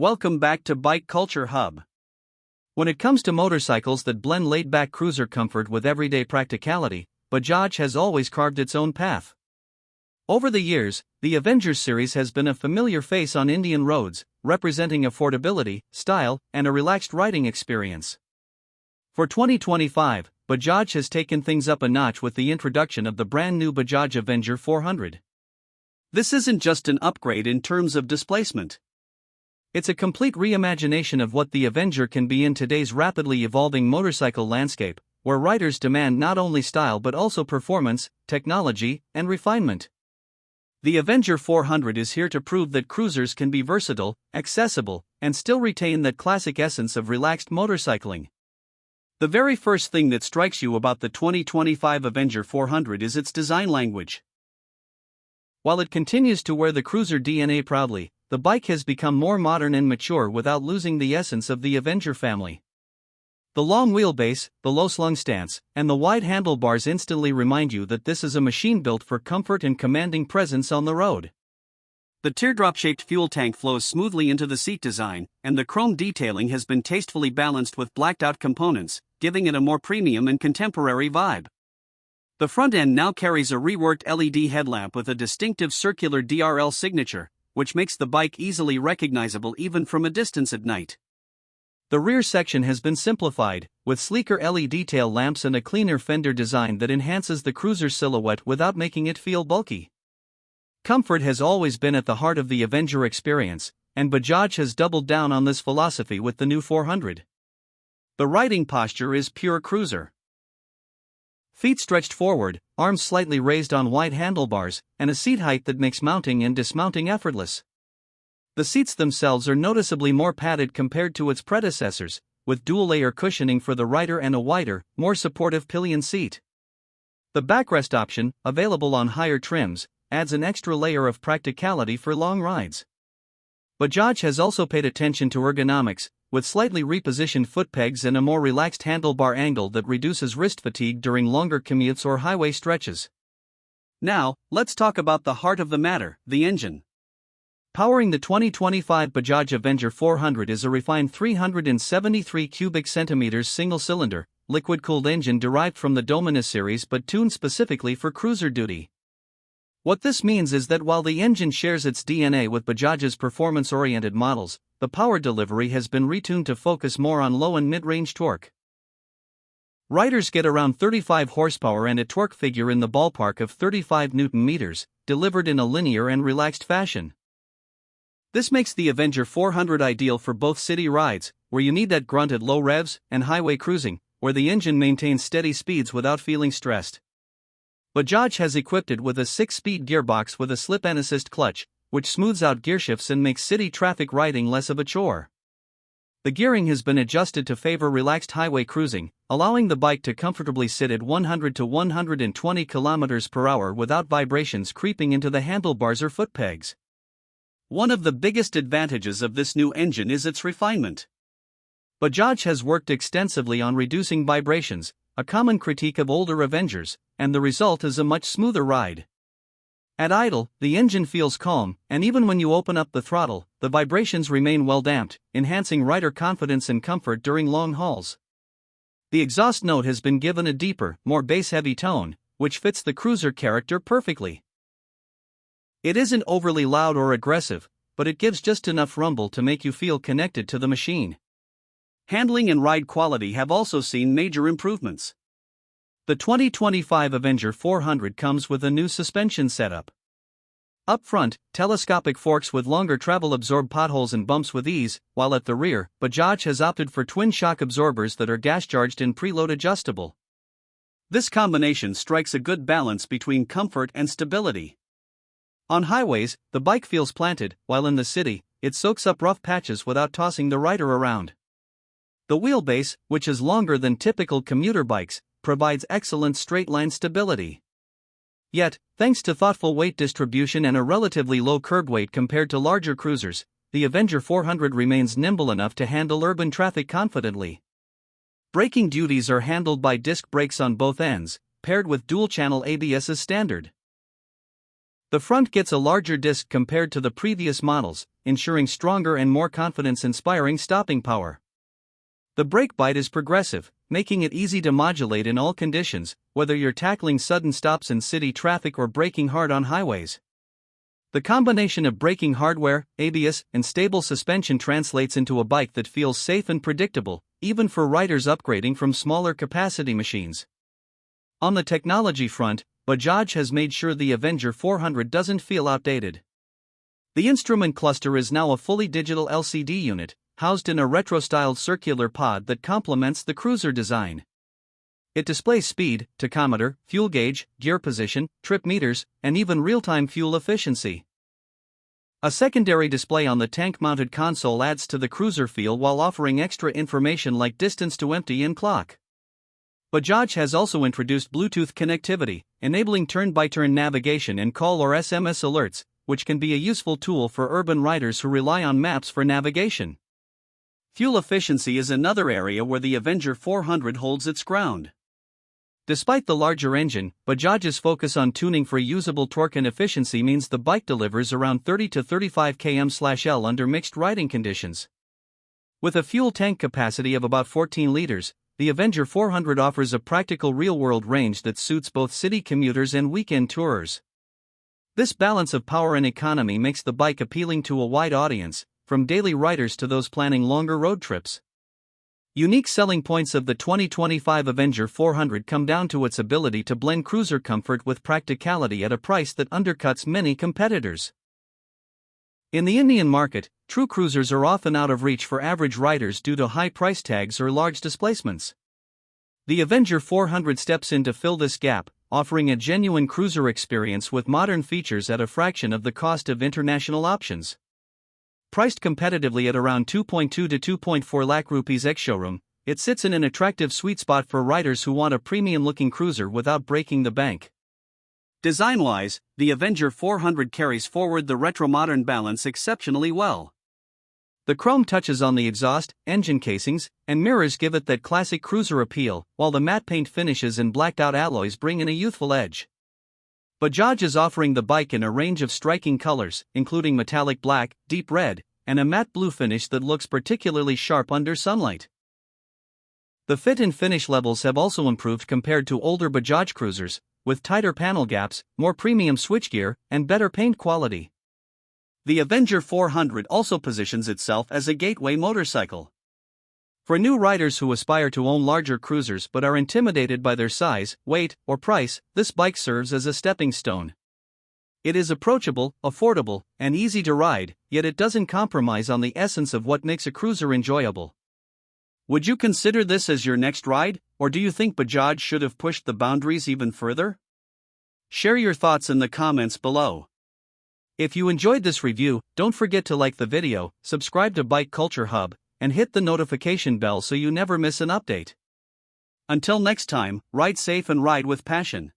Welcome back to Bike Culture Hub. When it comes to motorcycles that blend laid-back cruiser comfort with everyday practicality, Bajaj has always carved its own path. Over the years, the Avenger series has been a familiar face on Indian roads, representing affordability, style, and a relaxed riding experience. For 2025, Bajaj has taken things up a notch with the introduction of the brand new Bajaj Avenger 400. This isn't just an upgrade in terms of displacement. It's a complete reimagination of what the Avenger can be in today's rapidly evolving motorcycle landscape, where riders demand not only style but also performance, technology, and refinement. The Avenger 400 is here to prove that cruisers can be versatile, accessible, and still retain that classic essence of relaxed motorcycling. The very first thing that strikes you about the 2025 Avenger 400 is its design language. While it continues to wear the cruiser DNA proudly, the bike has become more modern and mature without losing the essence of the Avenger family. The long wheelbase, the low-slung stance, and the wide handlebars instantly remind you that this is a machine built for comfort and commanding presence on the road. The teardrop-shaped fuel tank flows smoothly into the seat design, and the chrome detailing has been tastefully balanced with blacked-out components, giving it a more premium and contemporary vibe. The front end now carries a reworked LED headlamp with a distinctive circular DRL signature, which makes the bike easily recognizable even from a distance at night. The rear section has been simplified, with sleeker LED tail lamps and a cleaner fender design that enhances the cruiser's silhouette without making it feel bulky. Comfort has always been at the heart of the Avenger experience, and Bajaj has doubled down on this philosophy with the new 400. The riding posture is pure cruiser. Feet stretched forward, arms slightly raised on wide handlebars, and a seat height that makes mounting and dismounting effortless. The seats themselves are noticeably more padded compared to its predecessors, with dual-layer cushioning for the rider and a wider, more supportive pillion seat. The backrest option, available on higher trims, adds an extra layer of practicality for long rides. Bajaj has also paid attention to ergonomics, with slightly repositioned foot pegs and a more relaxed handlebar angle that reduces wrist fatigue during longer commutes or highway stretches. Now, let's talk about the heart of the matter, the engine. Powering the 2025 Bajaj Avenger 400 is a refined 373 cubic centimeters single-cylinder, liquid-cooled engine derived from the Dominus series but tuned specifically for cruiser duty. What this means is that while the engine shares its DNA with Bajaj's performance-oriented models, the power delivery has been retuned to focus more on low and mid-range torque. Riders get around 35 horsepower and a torque figure in the ballpark of 35 Nm, delivered in a linear and relaxed fashion. This makes the Avenger 400 ideal for both city rides, where you need that grunt at low revs, and highway cruising, where the engine maintains steady speeds without feeling stressed. Bajaj has equipped it with a 6-speed gearbox with a slip-and assist clutch, which smooths out gearshifts and makes city traffic riding less of a chore. The gearing has been adjusted to favor relaxed highway cruising, allowing the bike to comfortably sit at 100 to 120 km per hour without vibrations creeping into the handlebars or foot pegs. One of the biggest advantages of this new engine is its refinement. Bajaj has worked extensively on reducing vibrations, a common critique of older Avengers, and the result is a much smoother ride. At idle, the engine feels calm, and even when you open up the throttle, the vibrations remain well damped, enhancing rider confidence and comfort during long hauls. The exhaust note has been given a deeper, more bass-heavy tone, which fits the cruiser character perfectly. It isn't overly loud or aggressive, but it gives just enough rumble to make you feel connected to the machine. Handling and ride quality have also seen major improvements. The 2025 Avenger 400 comes with a new suspension setup. Up front, telescopic forks with longer travel absorb potholes and bumps with ease, while at the rear, Bajaj has opted for twin shock absorbers that are gas-charged and preload adjustable. This combination strikes a good balance between comfort and stability. On highways, the bike feels planted, while in the city, it soaks up rough patches without tossing the rider around. The wheelbase, which is longer than typical commuter bikes, provides excellent straight-line stability. Yet, thanks to thoughtful weight distribution and a relatively low curb weight compared to larger cruisers, the Avenger 400 remains nimble enough to handle urban traffic confidently. Braking duties are handled by disc brakes on both ends, paired with dual-channel ABS as standard. The front gets a larger disc compared to the previous models, ensuring stronger and more confidence-inspiring stopping power. The brake bite is progressive, making it easy to modulate in all conditions, whether you're tackling sudden stops in city traffic or braking hard on highways. The combination of braking hardware, ABS, and stable suspension translates into a bike that feels safe and predictable, even for riders upgrading from smaller capacity machines. On the technology front, Bajaj has made sure the Avenger 400 doesn't feel outdated. The instrument cluster is now a fully digital LCD unit, housed in a retro-styled circular pod that complements the cruiser design. It displays speed, tachometer, fuel gauge, gear position, trip meters, and even real-time fuel efficiency. A secondary display on the tank-mounted console adds to the cruiser feel while offering extra information like distance to empty and clock. Bajaj has also introduced Bluetooth connectivity, enabling turn-by-turn navigation and call or SMS alerts, which can be a useful tool for urban riders who rely on maps for navigation. Fuel efficiency is another area where the Avenger 400 holds its ground. Despite the larger engine, Bajaj's focus on tuning for usable torque and efficiency means the bike delivers around 30 to 35 km/L under mixed riding conditions. With a fuel tank capacity of about 14 liters, the Avenger 400 offers a practical real-world range that suits both city commuters and weekend tourers. This balance of power and economy makes the bike appealing to a wide audience, from daily riders to those planning longer road trips. Unique selling points of the 2025 Avenger 400 come down to its ability to blend cruiser comfort with practicality at a price that undercuts many competitors. In the Indian market, true cruisers are often out of reach for average riders due to high price tags or large displacements. The Avenger 400 steps in to fill this gap, offering a genuine cruiser experience with modern features at a fraction of the cost of international options. Priced competitively at around 2.2 to 2.4 lakh rupees ex-showroom, it sits in an attractive sweet spot for riders who want a premium-looking cruiser without breaking the bank. Design-wise, the Avenger 400 carries forward the retro-modern balance exceptionally well. The chrome touches on the exhaust, engine casings, and mirrors give it that classic cruiser appeal, while the matte paint finishes and blacked-out alloys bring in a youthful edge. Bajaj is offering the bike in a range of striking colors, including metallic black, deep red, and a matte blue finish that looks particularly sharp under sunlight. The fit and finish levels have also improved compared to older Bajaj cruisers, with tighter panel gaps, more premium switchgear, and better paint quality. The Avenger 400 also positions itself as a gateway motorcycle. For new riders who aspire to own larger cruisers but are intimidated by their size, weight, or price, this bike serves as a stepping stone. It is approachable, affordable, and easy to ride, yet it doesn't compromise on the essence of what makes a cruiser enjoyable. Would you consider this as your next ride, or do you think Bajaj should have pushed the boundaries even further? Share your thoughts in the comments below. If you enjoyed this review, don't forget to like the video, subscribe to Bike Culture Hub, and hit the notification bell so you never miss an update. Until next time, ride safe and ride with passion.